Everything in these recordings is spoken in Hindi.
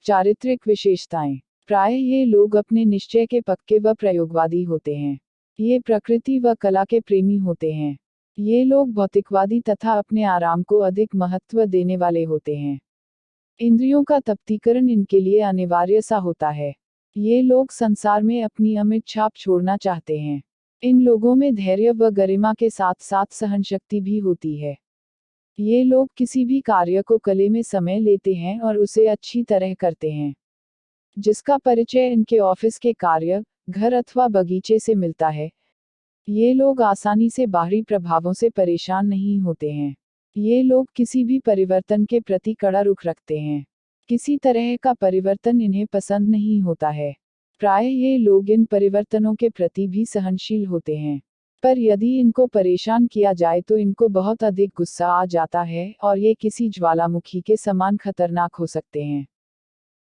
चारित्रिक विशेषताएं। प्रायः ये लोग अपने निश्चय के पक्के व प्रयोगवादी होते हैं। ये प्रकृति व कला के प्रेमी होते हैं। ये लोग भौतिकवादी तथा अपने आराम को अधिक महत्व देने वाले होते हैं। इंद्रियों का तृप्तिकरण इनके लिए अनिवार्य सा होता है। ये लोग संसार में अपनी अमिट छाप छोड़ना चाहते हैं। इन लोगों में धैर्य व गरिमा के साथ साथ सहनशक्ति भी होती है। ये लोग किसी भी कार्य को कले में समय लेते हैं और उसे अच्छी तरह करते हैं, जिसका परिचय इनके ऑफिस के कार्य, घर अथवा बगीचे से मिलता है। ये लोग आसानी से बाहरी प्रभावों से परेशान नहीं होते हैं। ये लोग किसी भी परिवर्तन के प्रति कड़ा रुख रखते हैं। किसी तरह का परिवर्तन इन्हें पसंद नहीं होता है। प्रायः ये लोग इन परिवर्तनों के प्रति भी सहनशील होते हैं, पर यदि इनको परेशान किया जाए तो इनको बहुत अधिक गुस्सा आ जाता है और ये किसी ज्वालामुखी के समान खतरनाक हो सकते हैं।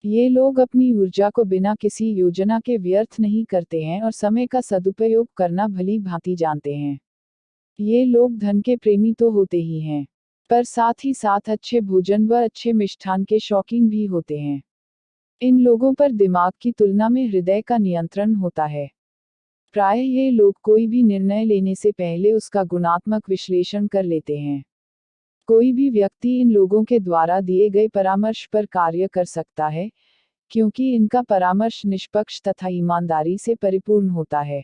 ये लोग अपनी ऊर्जा को बिना किसी योजना के व्यर्थ नहीं करते हैं और समय का सदुपयोग करना भली भांति जानते हैं। ये लोग धन के प्रेमी तो होते ही हैं, पर साथ ही साथ अच्छे भोजन व अच्छे मिष्ठान के शौकीन भी होते हैं। इन लोगों पर दिमाग की तुलना में हृदय का नियंत्रण होता है। प्रायः ये लोग कोई भी निर्णय लेने से पहले उसका गुणात्मक विश्लेषण कर लेते हैं। कोई भी व्यक्ति इन लोगों के द्वारा दिए गए परामर्श पर कार्य कर सकता है, क्योंकि इनका परामर्श निष्पक्ष तथा ईमानदारी से परिपूर्ण होता है।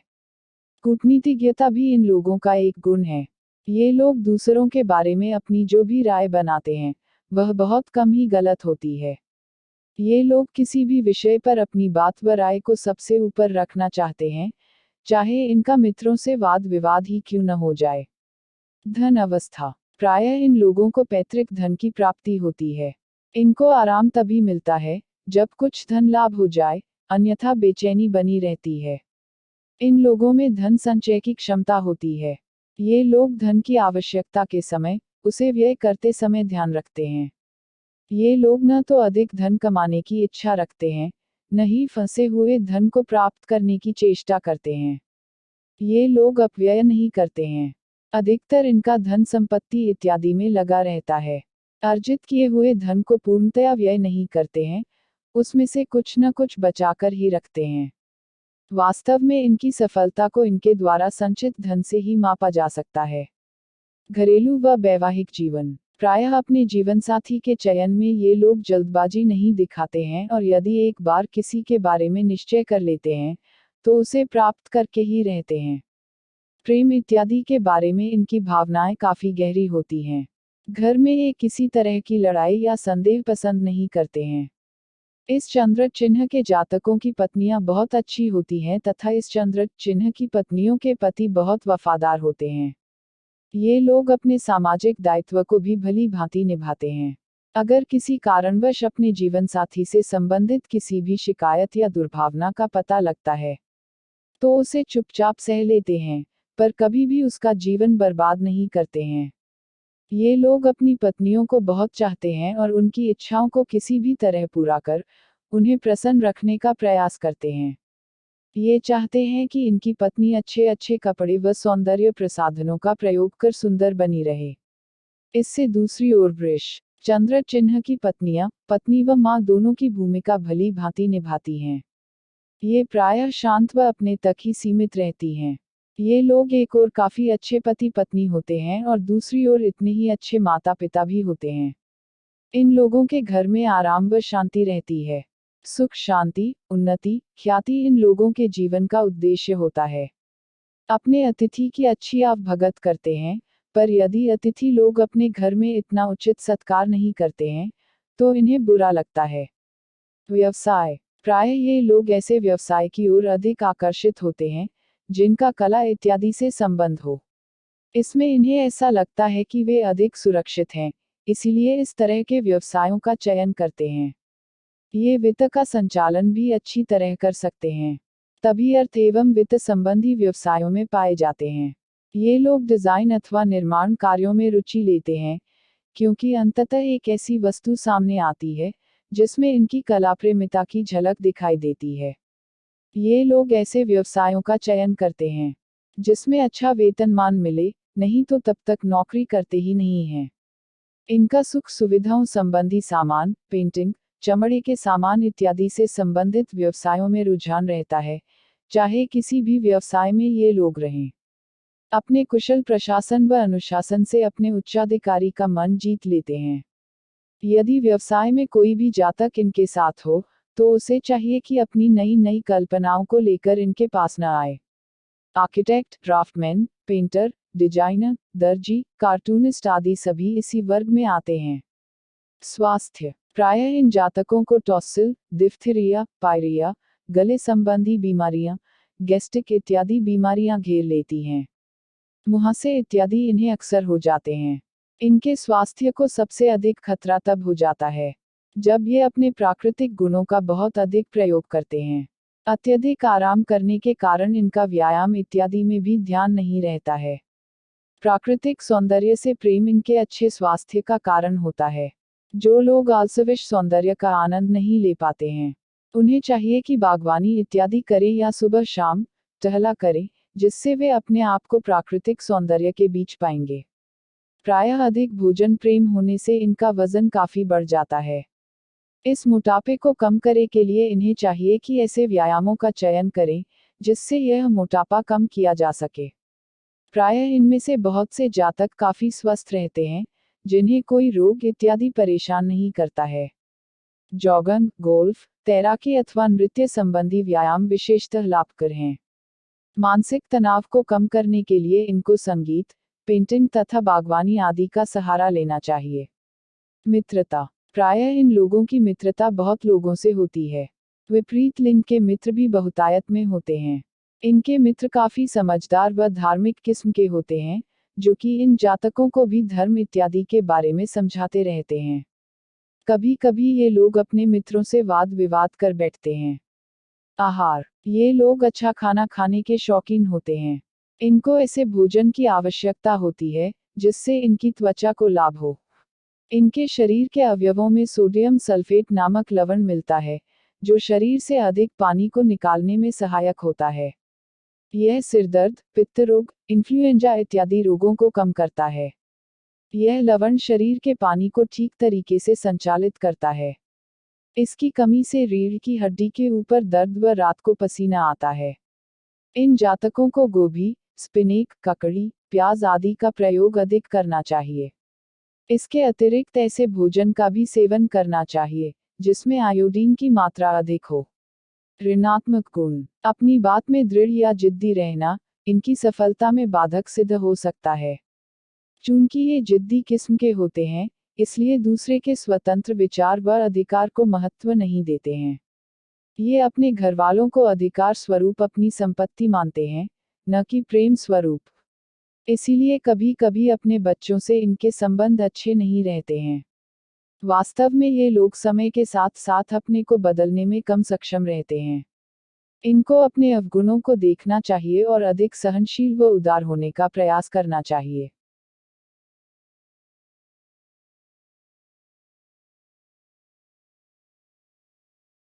कूटनीतिज्ञता भी इन लोगों का एक गुण है। ये लोग दूसरों के बारे में अपनी जो भी राय बनाते हैं, वह बहुत कम ही गलत होती है। ये लोग किसी भी विषय पर अपनी बात व राय को सबसे ऊपर रखना चाहते हैं, चाहे इनका मित्रों से वाद विवाद ही क्यों न हो जाए। धन अवस्था। प्रायः इन लोगों को पैतृक धन की प्राप्ति होती है। इनको आराम तभी मिलता है जब कुछ धन लाभ हो जाए, अन्यथा बेचैनी बनी रहती है। इन लोगों में धन संचय की क्षमता होती है। ये लोग धन की आवश्यकता के समय उसे व्यय करते समय ध्यान रखते हैं। ये लोग न तो अधिक धन कमाने की इच्छा रखते हैं, न ही फंसे हुए धन को प्राप्त करने की चेष्टा करते हैं। ये लोग अपव्यय नहीं करते हैं। अधिकतर इनका धन संपत्ति इत्यादि में लगा रहता है। अर्जित किए हुए धन को पूर्णतया व्यय नहीं करते हैं, उसमें से कुछ न कुछ बचाकर ही रखते हैं। वास्तव में इनकी सफलता को इनके द्वारा संचित धन से ही मापा जा सकता है। घरेलू व वैवाहिक जीवन। प्रायः अपने जीवनसाथी के चयन में ये लोग जल्दबाजी नहीं दिखाते हैं और यदि एक बार किसी के बारे में निश्चय कर लेते हैं, तो उसे प्राप्त करके ही रहते हैं। प्रेम इत्यादि के बारे में इनकी भावनाएं काफी गहरी होती हैं। घर में ये किसी तरह की लड़ाई या संदेह पसंद नहीं करते हैं। इस चंद्र चिन्ह के जातकों की पत्नियां बहुत अच्छी होती हैं तथा इस चंद्र चिन्ह की पत्नियों के पति बहुत वफादार होते हैं। ये लोग अपने सामाजिक दायित्व को भी भली भांति निभाते हैं। अगर किसी कारणवश अपने जीवनसाथी से संबंधित किसी भी शिकायत या दुर्भावना का पता लगता है, तो उसे चुपचाप सह लेते हैं, पर कभी भी उसका जीवन बर्बाद नहीं करते हैं। ये लोग अपनी पत्नियों को बहुत चाहते हैं और उनकी इच्छाओं को किसी भी तरह पूरा कर उन्हें प्रसन्न रखने का प्रयास करते हैं। ये चाहते हैं कि इनकी पत्नी अच्छे अच्छे कपड़े व सौंदर्य प्रसाधनों का प्रयोग कर सुंदर बनी रहे। इससे दूसरी ओर वृष चंद्र चिन्ह की पत्नियां पत्नी व मां दोनों की भूमिका भली भांति निभाती हैं। ये प्रायः शांत व अपने तक ही सीमित रहती हैं। ये लोग एक ओर काफी अच्छे पति पत्नी होते हैं और दूसरी ओर इतने ही अच्छे माता पिता भी होते हैं। इन लोगों के घर में आराम व शांति रहती है। सुख शांति उन्नति ख्याति इन लोगों के जीवन का उद्देश्य होता है। अपने अतिथि की अच्छी आप भगत करते हैं, पर यदि अतिथि लोग अपने घर में इतना उचित सत्कार नहीं करते हैं, तो इन्हें बुरा लगता है। व्यवसाय। प्रायः ये लोग ऐसे व्यवसाय की ओर अधिक आकर्षित होते हैं जिनका कला इत्यादि से संबंध हो। इसमें इन्हें ऐसा लगता है कि वे अधिक सुरक्षित हैं, इसीलिए इस तरह के व्यवसायों का चयन करते हैं। ये वित्त का संचालन भी अच्छी तरह कर सकते हैं, तभी अर्थ एवं वित्त संबंधी व्यवसायों में पाए जाते हैं। ये लोग डिजाइन अथवा निर्माण कार्यों में रुचि लेते हैं, क्योंकि अंततः एक ऐसी वस्तु सामने आती है जिसमें इनकी कला प्रेमिता की झलक दिखाई देती है। ये लोग ऐसे व्यवसायों का चयन करते हैं जिसमें अच्छा वेतनमान मिले, नहीं तो तब तक नौकरी करते ही नहीं हैं। इनका सुख सुविधाओं संबंधी सामान, पेंटिंग, चमड़े के सामान इत्यादि से संबंधित व्यवसायों में रुझान रहता है, चाहे किसी भी व्यवसाय में ये लोग रहें। अपने कुशल प्रशासन व अनुशासन से अपने उच्चाधिकारी का मन जीत लेते हैं। यदि व्यवसाय में कोई भी जातक इनके साथ हो, तो उसे चाहिए कि अपनी नई नई कल्पनाओं को लेकर इनके पास न आए। आर्किटेक्ट, ड्राफ्टमैन, पेंटर, डिजाइनर, दर्जी, कार्टूनिस्ट आदि सभी इसी वर्ग में आते हैं। स्वास्थ्य। प्रायः इन जातकों को टॉसिल, डिफ्थीरिया, पायरिया, गले संबंधी बीमारियां, गैस्ट्रिक इत्यादि बीमारियां घेर लेती हैं। मुहासे इत्यादि इन्हें अक्सर हो जाते हैं। इनके स्वास्थ्य को सबसे अधिक खतरा तब हो जाता है जब ये अपने प्राकृतिक गुणों का बहुत अधिक प्रयोग करते हैं। अत्यधिक आराम करने के कारण इनका व्यायाम इत्यादि में भी ध्यान नहीं रहता है। प्राकृतिक सौंदर्य से प्रेम इनके अच्छे स्वास्थ्य का कारण होता है। जो लोग आलसविश सौंदर्य का आनंद नहीं ले पाते हैं, उन्हें चाहिए कि बागवानी इत्यादि करें या सुबह शाम टहला करें, जिससे वे अपने आप को प्राकृतिक सौंदर्य के बीच पाएंगे। प्रायः अधिक भोजन प्रेम होने से इनका वजन काफी बढ़ जाता है। इस मोटापे को कम करने के लिए इन्हें चाहिए कि ऐसे व्यायामों का चयन करें जिससे यह मोटापा कम किया जा सके। प्रायः इनमें से बहुत से जातक काफी स्वस्थ रहते हैं, जिन्हें कोई रोग इत्यादि परेशान नहीं करता है। जॉगिंग, गोल्फ, तैराकी अथवा नृत्य संबंधी व्यायाम विशेषतः लाभकर हैं। मानसिक तनाव को कम करने के लिए इनको संगीत, पेंटिंग तथा बागवानी आदि का सहारा लेना चाहिए। मित्रता। प्रायः इन लोगों की मित्रता बहुत लोगों से होती है। विपरीत लिंग के मित्र भी बहुतायत में होते हैं। इनके मित्र काफी समझदार व धार्मिक किस्म के होते हैं, जो कि इन जातकों को भी धर्म इत्यादि के बारे में समझाते रहते हैं। कभी कभी ये लोग अपने मित्रों से वाद विवाद कर बैठते हैं। आहार। ये लोग अच्छा खाना खाने के शौकीन होते हैं। इनको ऐसे भोजन की आवश्यकता होती है जिससे इनकी त्वचा को लाभ हो। इनके शरीर के अवयवों में सोडियम सल्फेट नामक लवण मिलता है, जो शरीर से अधिक पानी को निकालने में सहायक होता है। यह सिरदर्द, पित्त रोग, इन्फ्लुएंजा इत्यादि रोगों को कम करता है। यह लवण शरीर के पानी को ठीक तरीके से संचालित करता है। इसकी कमी से रीढ़ की हड्डी के ऊपर दर्द व रात को पसीना आता है। इन जातकों को गोभी, स्पिनेक, ककड़ी, प्याज आदि का प्रयोग अधिक करना चाहिए। इसके अतिरिक्त ऐसे भोजन का भी सेवन करना चाहिए जिसमें आयोडीन की मात्रा अधिक हो। ऋणात्मक गुण। अपनी बात में दृढ़ या जिद्दी रहना इनकी सफलता में बाधक सिद्ध हो सकता है। चूंकि ये जिद्दी किस्म के होते हैं, इसलिए दूसरे के स्वतंत्र विचार व अधिकार को महत्व नहीं देते हैं। ये अपने घरवालों को अधिकार स्वरूप अपनी संपत्ति मानते हैं, न कि प्रेम स्वरूप। इसीलिए कभी कभी अपने बच्चों से इनके संबंध अच्छे नहीं रहते हैं। वास्तव में ये लोग समय के साथ साथ अपने को बदलने में कम सक्षम रहते हैं। इनको अपने अवगुणों को देखना चाहिए और अधिक सहनशील व उदार होने का प्रयास करना चाहिए।